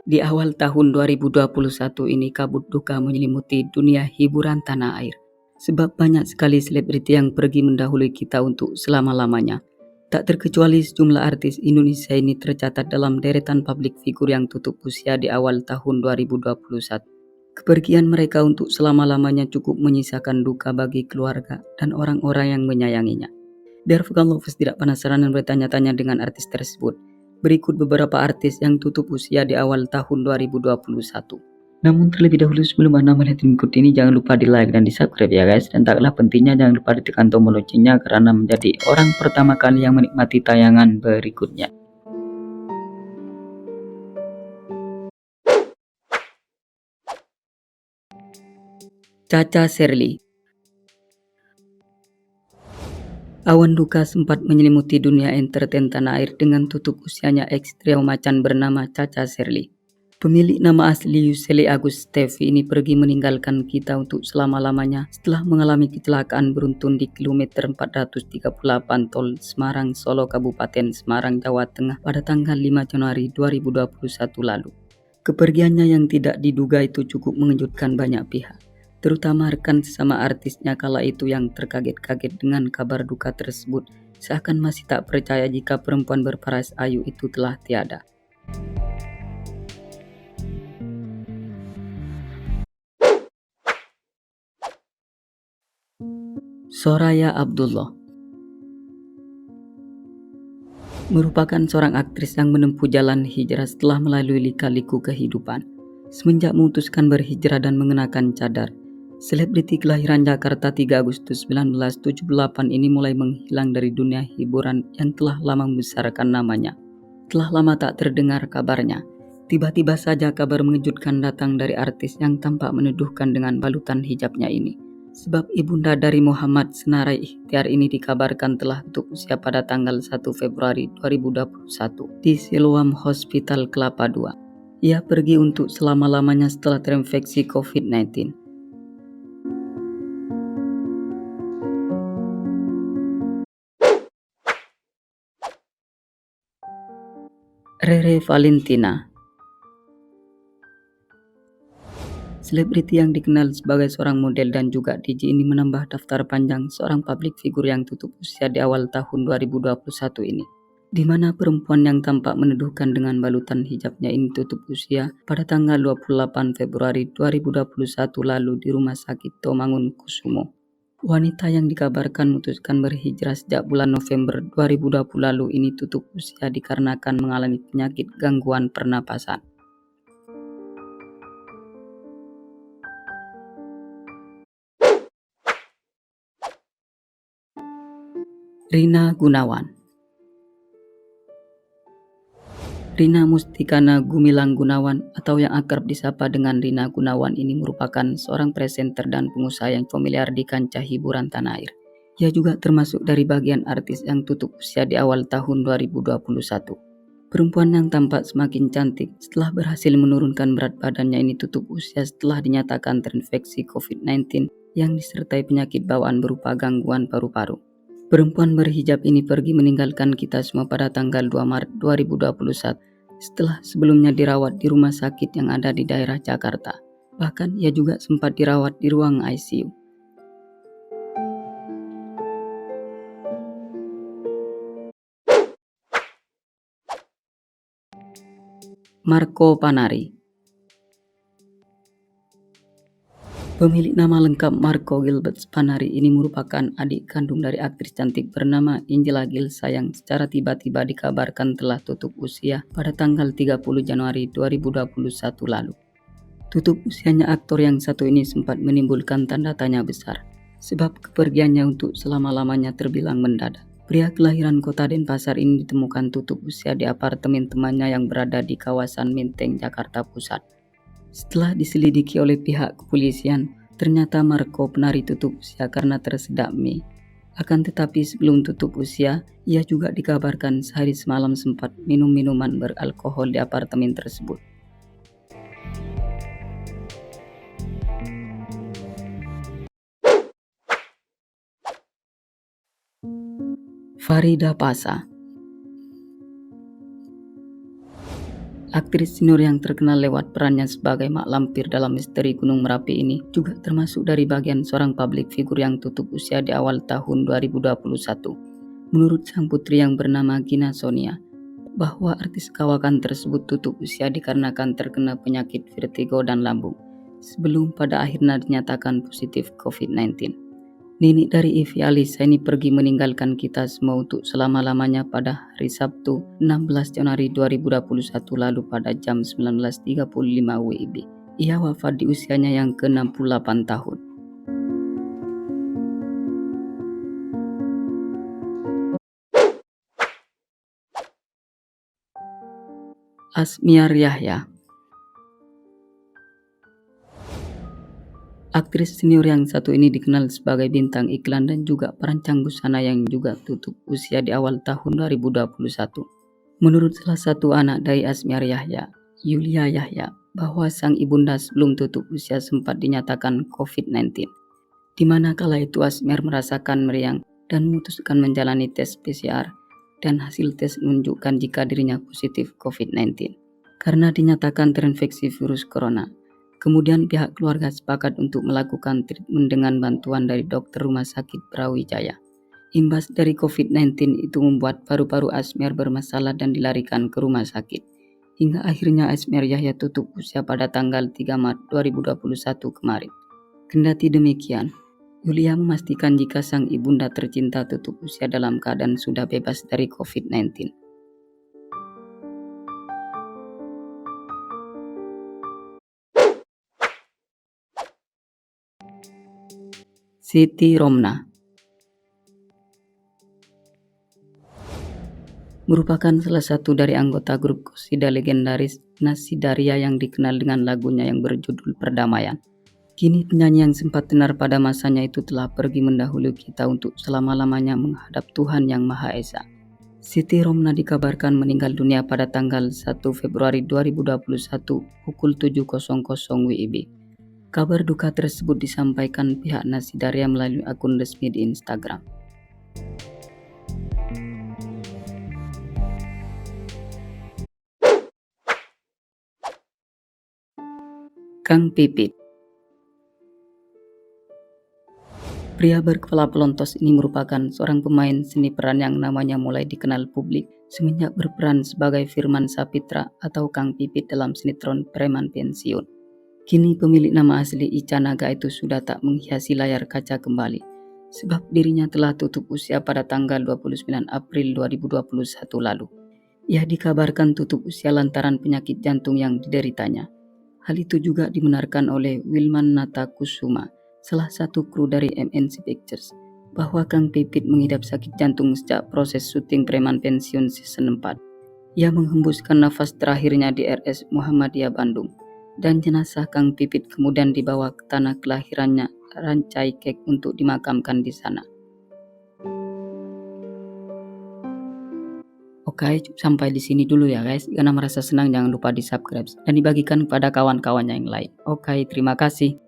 Di awal tahun 2021 ini kabut duka menyelimuti dunia hiburan tanah air. Sebab banyak sekali selebriti yang pergi mendahului kita untuk selama-lamanya. Tak terkecuali sejumlah artis Indonesia ini tercatat dalam deretan publik figur yang tutup usia di awal tahun 2021. Kepergian mereka untuk selama-lamanya cukup menyisakan duka bagi keluarga dan orang-orang yang menyayanginya. Biar Vokal Lovers tidak penasaran dan bertanya-tanya dengan artis tersebut, berikut beberapa artis yang tutup usia di awal tahun 2021. Namun terlebih dahulu sebelum Anda melihat berikut ini, jangan lupa di like dan di subscribe ya guys. Dan tak kalah pentingnya jangan lupa ditekan tombol loncengnya karena menjadi orang pertama kali yang menikmati tayangan berikutnya. Cha-Cha Sherly. Awan duka sempat menyelimuti dunia entertain tanah air dengan tutup usianya ex trio macan bernama Cha-Cha Sherly. Pemilik nama asli Yuseli Agus Stevi ini pergi meninggalkan kita untuk selama-lamanya setelah mengalami kecelakaan beruntun di kilometer 438 tol Semarang Solo Kabupaten Semarang Jawa Tengah pada tanggal 5 Januari 2021 lalu. Kepergiannya yang tidak diduga itu cukup mengejutkan banyak pihak, terutama rekan sesama artisnya kala itu yang terkaget-kaget dengan kabar duka tersebut, seakan masih tak percaya jika perempuan berparas ayu itu telah tiada. Soraya Abdullah merupakan seorang aktris yang menempuh jalan hijrah setelah melalui lika-liku kehidupan. Semenjak memutuskan berhijrah dan mengenakan cadar, selebriti kelahiran Jakarta 3 Agustus 1978 ini mulai menghilang dari dunia hiburan yang telah lama membesarkan namanya. Telah lama tak terdengar kabarnya. Tiba-tiba saja kabar mengejutkan datang dari artis yang tampak meneduhkan dengan balutan hijabnya ini. Sebab ibunda dari Muhammad Senarai Ikhtiar ini dikabarkan telah tutup usia pada tanggal 1 Februari 2021 di Siloam Hospital Kelapa II. Ia pergi untuk selama-lamanya setelah terinfeksi COVID-19. Rere Valentina, selebriti yang dikenal sebagai seorang model dan juga DJ ini menambah daftar panjang seorang publik figur yang tutup usia di awal tahun 2021 ini, di mana perempuan yang tampak meneduhkan dengan balutan hijabnya ini tutup usia pada tanggal 28 Februari 2021 lalu di Rumah Sakit Tomangun Kusumo. Wanita yang dikabarkan memutuskan berhijrah sejak bulan November 2020 lalu ini tutup usia dikarenakan mengalami penyakit gangguan pernapasan. Rina Gunawan. Rina Mustikana Gumilang Gunawan atau yang akrab disapa dengan Rina Gunawan ini merupakan seorang presenter dan pengusaha yang familiar di kancah hiburan tanah air. Ia juga termasuk dari bagian artis yang tutup usia di awal tahun 2021. Perempuan yang tampak semakin cantik setelah berhasil menurunkan berat badannya ini tutup usia setelah dinyatakan terinfeksi COVID-19 yang disertai penyakit bawaan berupa gangguan paru-paru. Perempuan berhijab ini pergi meninggalkan kita semua pada tanggal 2 Maret 2021 setelah sebelumnya dirawat di rumah sakit yang ada di daerah Jakarta. Bahkan ia juga sempat dirawat di ruang ICU. Marco Panari. Pemilik nama lengkap Marco Gilbert Panari ini merupakan adik kandung dari aktris cantik bernama Angela Gilsa yang secara tiba-tiba dikabarkan telah tutup usia pada tanggal 30 Januari 2021 lalu. Tutup usianya aktor yang satu ini sempat menimbulkan tanda tanya besar, sebab kepergiannya untuk selama-lamanya terbilang mendadak. Pria kelahiran kota Denpasar ini ditemukan tutup usia di apartemen temannya yang berada di kawasan Menteng, Jakarta Pusat. Setelah diselidiki oleh pihak kepolisian, ternyata Marco Panari tutup usia karena tersedak mie. Akan tetapi sebelum tutup usia, ia juga dikabarkan sehari semalam sempat minum minuman beralkohol di apartemen tersebut. Farida Pasa. Aktris senior yang terkenal lewat perannya sebagai mak lampir dalam misteri Gunung Merapi ini juga termasuk dari bagian seorang publik figur yang tutup usia di awal tahun 2021. Menurut sang putri yang bernama Gina Sonia, bahwa artis kawakan tersebut tutup usia dikarenakan terkena penyakit vertigo dan lambung, sebelum pada akhirnya dinyatakan positif COVID-19. Nini dari Ivy Alisa ini pergi meninggalkan kita semua untuk selama-lamanya pada hari Sabtu 16 Januari 2021 lalu pada jam 19.35 WIB. Ia wafat di usianya yang ke-68 tahun. Asmiar Yahya, aktris senior yang satu ini dikenal sebagai bintang iklan dan juga perancang busana yang juga tutup usia di awal tahun 2021. Menurut salah satu anak dari Asmiar Yahya, Yulia Yahya, bahwa sang ibunda sebelum tutup usia sempat dinyatakan COVID-19, di mana kala itu Asmiar merasakan meriang dan memutuskan menjalani tes PCR dan hasil tes menunjukkan jika dirinya positif COVID-19 karena dinyatakan terinfeksi virus corona. Kemudian pihak keluarga sepakat untuk melakukan treatment dengan bantuan dari dokter rumah sakit Brawijaya. Imbas dari COVID-19 itu membuat paru-paru Asmiar bermasalah dan dilarikan ke rumah sakit. Hingga akhirnya Asmiar Yahya tutup usia pada tanggal 3 Maret 2021 kemarin. Kendati demikian, Yulia memastikan jika sang ibunda tercinta tutup usia dalam keadaan sudah bebas dari COVID-19. Siti Romna merupakan salah satu dari anggota grup qasida legendaris Nasidaria yang dikenal dengan lagunya yang berjudul Perdamaian. Kini penyanyi yang sempat tenar pada masanya itu telah pergi mendahului kita untuk selama-lamanya menghadap Tuhan Yang Maha Esa. Siti Romna dikabarkan meninggal dunia pada tanggal 1 Februari 2021 pukul 7.00 WIB. Kabar duka tersebut disampaikan pihak Nasidaria melalui akun resmi di Instagram. Kang Pipit. Pria berkepala pelontos ini merupakan seorang pemain seni peran yang namanya mulai dikenal publik semenjak berperan sebagai Firman Sapitra atau Kang Pipit dalam sinetron Preman Pensiun. Kini pemilik nama asli Ica Naga itu sudah tak menghiasi layar kaca kembali, sebab dirinya telah tutup usia pada tanggal 29 April 2021 lalu. Ia dikabarkan tutup usia lantaran penyakit jantung yang dideritanya. Hal itu juga dibenarkan oleh Wilman Natakusuma, salah satu kru dari MNC Pictures, bahwa Kang Pipit mengidap sakit jantung sejak proses syuting Preman Pensiun season 4. Ia menghembuskan nafas terakhirnya di RS Muhammadiyah Bandung, dan jenazah Kang Pipit kemudian dibawa ke tanah kelahirannya Rancai Kek untuk dimakamkan di sana. Oke, sampai di sini dulu ya guys. Karena merasa senang jangan lupa di subscribe dan dibagikan kepada kawan-kawannya yang lain. Oke, terima kasih.